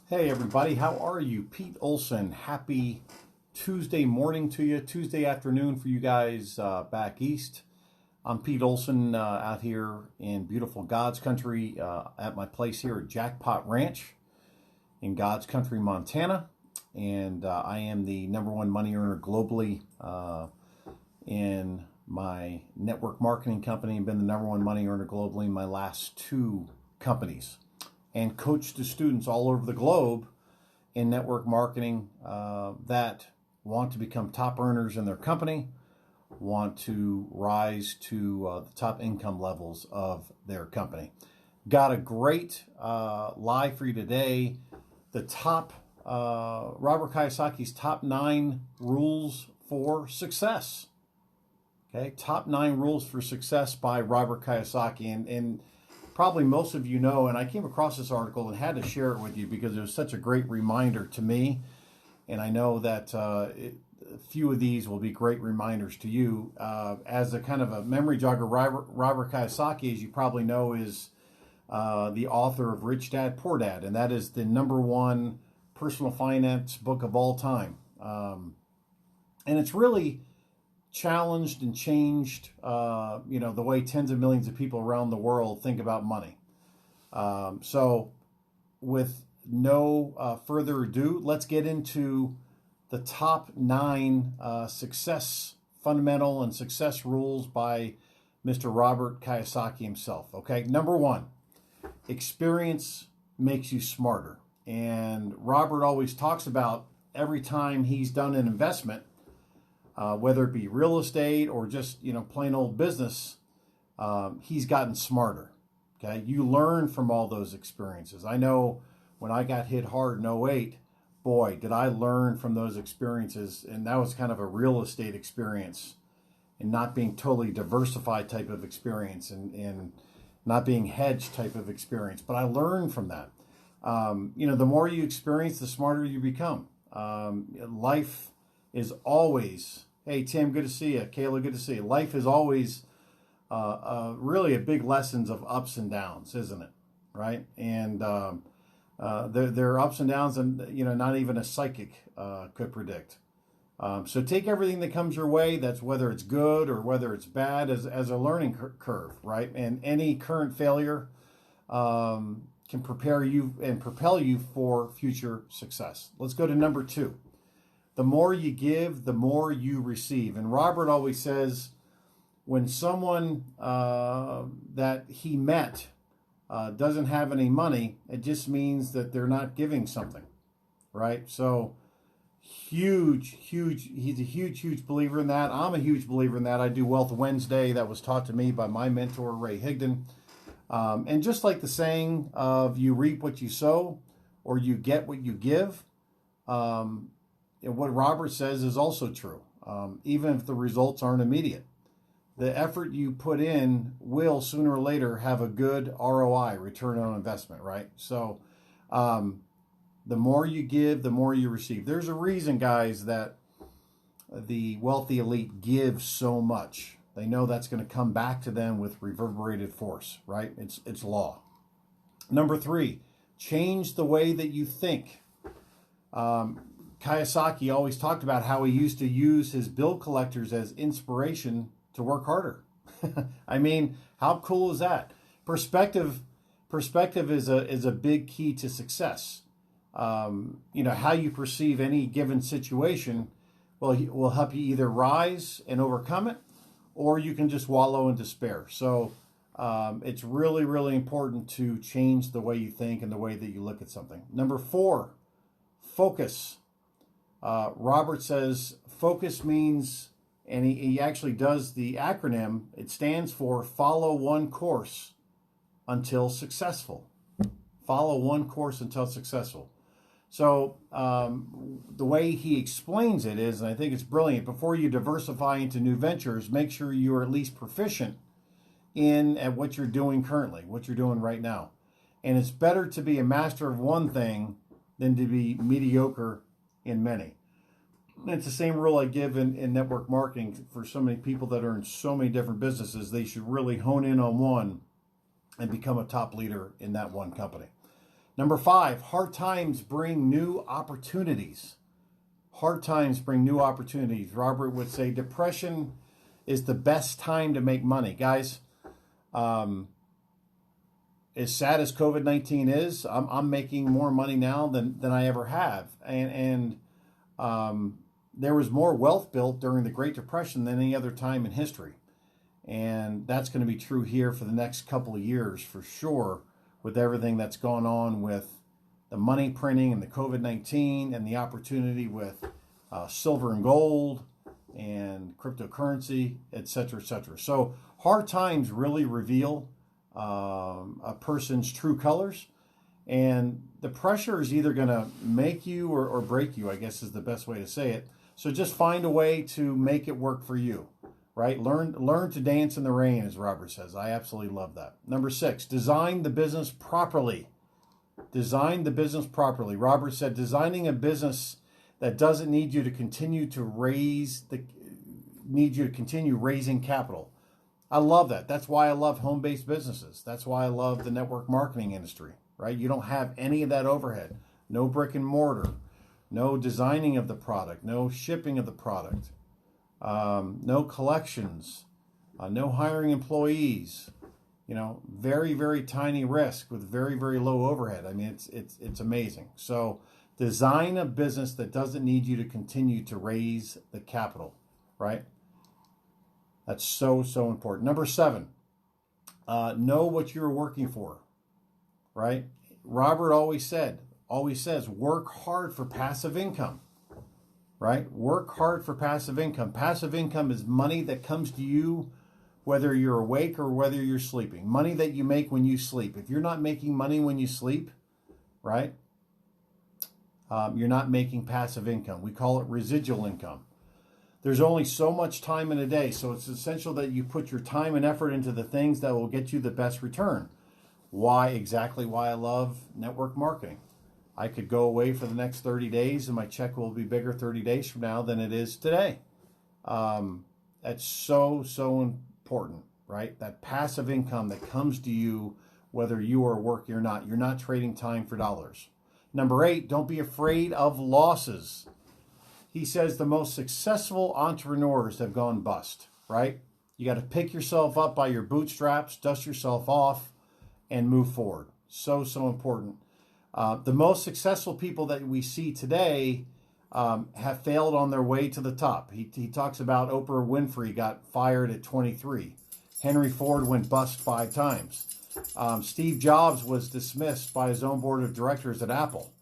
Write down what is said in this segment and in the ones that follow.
Hey everybody, how are you? Pete Olsen. Happy Tuesday morning to you, Tuesday afternoon for you guys back east. I'm Pete Olsen out here in beautiful God's Country at my place here at Jackpot Ranch in God's Country, Montana. And I am the number one money earner globally in my network marketing company, and been the number one money earner globally in my last two companies, and coach the students all over the globe in network marketing that want to become top earners in their company, want to rise to the top income levels of their company. Got a great live for you today. The top, Robert Kiyosaki's top 9 rules for success. Okay, top 9 rules for success by Robert Kiyosaki. And probably most of you know, and I came across this article and had to share it with you because it was such a great reminder to me. And I know that a few of these will be great reminders to you. As a kind of a memory jogger, Robert Kiyosaki, as you probably know, is the author of Rich Dad, Poor Dad. And that is the number one personal finance book of all time. And it's really challenged and changed, the way tens of millions of people around the world think about money. So with no further ado, let's get into the top 9 success fundamental and success rules by Mr. Robert Kiyosaki himself. Okay, number 1, experience makes you smarter. And Robert always talks about every time he's done an investment, whether it be real estate or just, plain old business, he's gotten smarter. Okay, you learn from all those experiences. I know when I got hit hard in '08, boy, did I learn from those experiences. And that was kind of a real estate experience, and not being totally diversified type of experience, and not being hedged type of experience. But I learned from that. The more you experience, the smarter you become. Life is always, hey, Tim, good to see you. Kayla, good to see you. Life is always really a big lessons of ups and downs, isn't it? Right? And there are ups and downs, and not even a psychic could predict. So take everything that comes your way, that's whether it's good or whether it's bad, as a learning curve, right? And any current failure can prepare you and propel you for future success. Let's go to number 2. The more you give, the more you receive. And Robert always says, when someone that he met doesn't have any money, it just means that they're not giving something, right? So huge, he's a huge believer in that. I'm a huge believer in that. I do Wealth Wednesday. That was taught to me by my mentor, Ray Higdon. And just like the saying of you reap what you sow, or you get what you give, and what Robert says is also true, even if the results aren't immediate. The effort you put in will sooner or later have a good ROI, return on investment, right? So the more you give, the more you receive. There's a reason, guys, that the wealthy elite give so much. They know that's going to come back to them with reverberated force, right? It's law. Number 3, change the way that you think. Kiyosaki always talked about how he used to use his bill collectors as inspiration to work harder. I mean, how cool is that? Perspective is a big key to success. How you perceive any given situation will help you either rise and overcome it, or you can just wallow in despair. So it's really, really important to change the way you think and the way that you look at something. Number 4, focus. Robert says focus means, and he actually does the acronym, it stands for follow one course until successful. Follow one course until successful. So the way he explains it is, and I think it's brilliant, before you diversify into new ventures, make sure you're at least proficient at what you're doing currently, what you're doing right now. And it's better to be a master of one thing than to be mediocre in many. And it's the same rule I give in network marketing for so many people that are in so many different businesses. They should really hone in on one and become a top leader in that one company. Number 5, hard times bring new opportunities. Hard times bring new opportunities. Robert would say depression is the best time to make money. Guys, as sad as COVID-19 is, I'm making more money now than I ever have. And there was more wealth built during the Great Depression than any other time in history. And that's going to be true here for the next couple of years for sure, with everything that's gone on with the money printing and the COVID-19 and the opportunity with silver and gold and cryptocurrency, et cetera, et cetera. So hard times really reveal a person's true colors. And the pressure is either going to make you or break you, I guess is the best way to say it. So just find a way to make it work for you, right? Learn to dance in the rain, as Robert says. I absolutely love that. Number 6, design the business properly. Design the business properly. Robert said designing a business that doesn't need you to continue raising capital. I love that. That's why I love home-based businesses. That's why I love the network marketing industry, right? You don't have any of that overhead. No brick and mortar, no designing of the product, no shipping of the product, no collections, no hiring employees. You know, very, very tiny risk with very, very low overhead. I mean, it's amazing. So design a business that doesn't need you to continue to raise the capital, right? That's so, so important. Number 7, know what you're working for, right? Robert always says, work hard for passive income, right? Work hard for passive income. Passive income is money that comes to you whether you're awake or whether you're sleeping. Money that you make when you sleep. If you're not making money when you sleep, right, you're not making passive income. We call it residual income. There's only so much time in a day, so it's essential that you put your time and effort into the things that will get you the best return. Exactly why I love network marketing. I could go away for the next 30 days and my check will be bigger 30 days from now than it is today. That's so, so important, right? That passive income that comes to you whether you are working or not. You're not trading time for dollars. Number 8, don't be afraid of losses. He says the most successful entrepreneurs have gone bust, right? You got to pick yourself up by your bootstraps, dust yourself off, and move forward. So, so important. The most successful people that we see today have failed on their way to the top. He talks about Oprah Winfrey got fired at 23. Henry Ford went bust 5 times. Steve Jobs was dismissed by his own board of directors at Apple.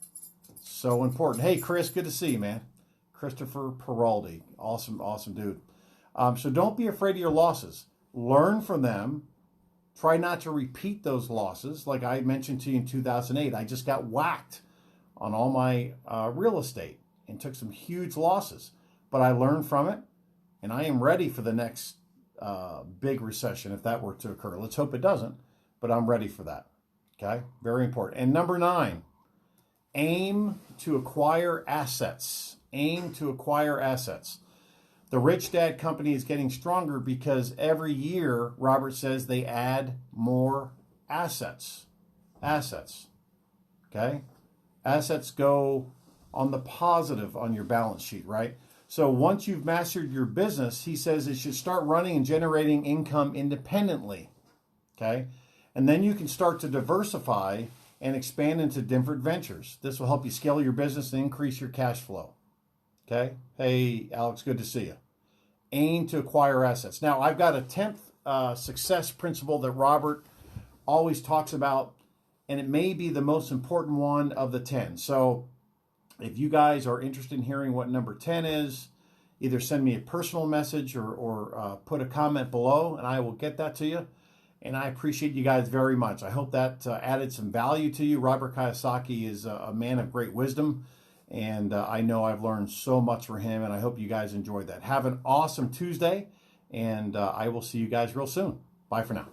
So important. Hey, Chris, good to see you, man. Christopher Peraldi. Awesome, awesome dude. So don't be afraid of your losses. Learn from them. Try not to repeat those losses. Like I mentioned to you in 2008, I just got whacked on all my real estate and took some huge losses. But I learned from it, and I am ready for the next big recession if that were to occur. Let's hope it doesn't, but I'm ready for that. Okay? Very important. And number 9, aim to acquire assets. Aim to acquire assets. The Rich Dad Company is getting stronger because every year, Robert says, they add more assets. Assets. Okay? Assets go on the positive on your balance sheet, right? So once you've mastered your business, he says it should start running and generating income independently. Okay? And then you can start to diversify and expand into different ventures. This will help you scale your business and increase your cash flow. Okay? Hey, Alex, good to see you. Aim to acquire assets. Now, I've got a 10th success principle that Robert always talks about, and it may be the most important one of the 10. So if you guys are interested in hearing what number 10 is, either send me a personal message or put a comment below, and I will get that to you. And I appreciate you guys very much. I hope that added some value to you. Robert Kiyosaki is a man of great wisdom. And I know I've learned so much from him, and I hope you guys enjoyed that. Have an awesome Tuesday, and I will see you guys real soon. Bye for now.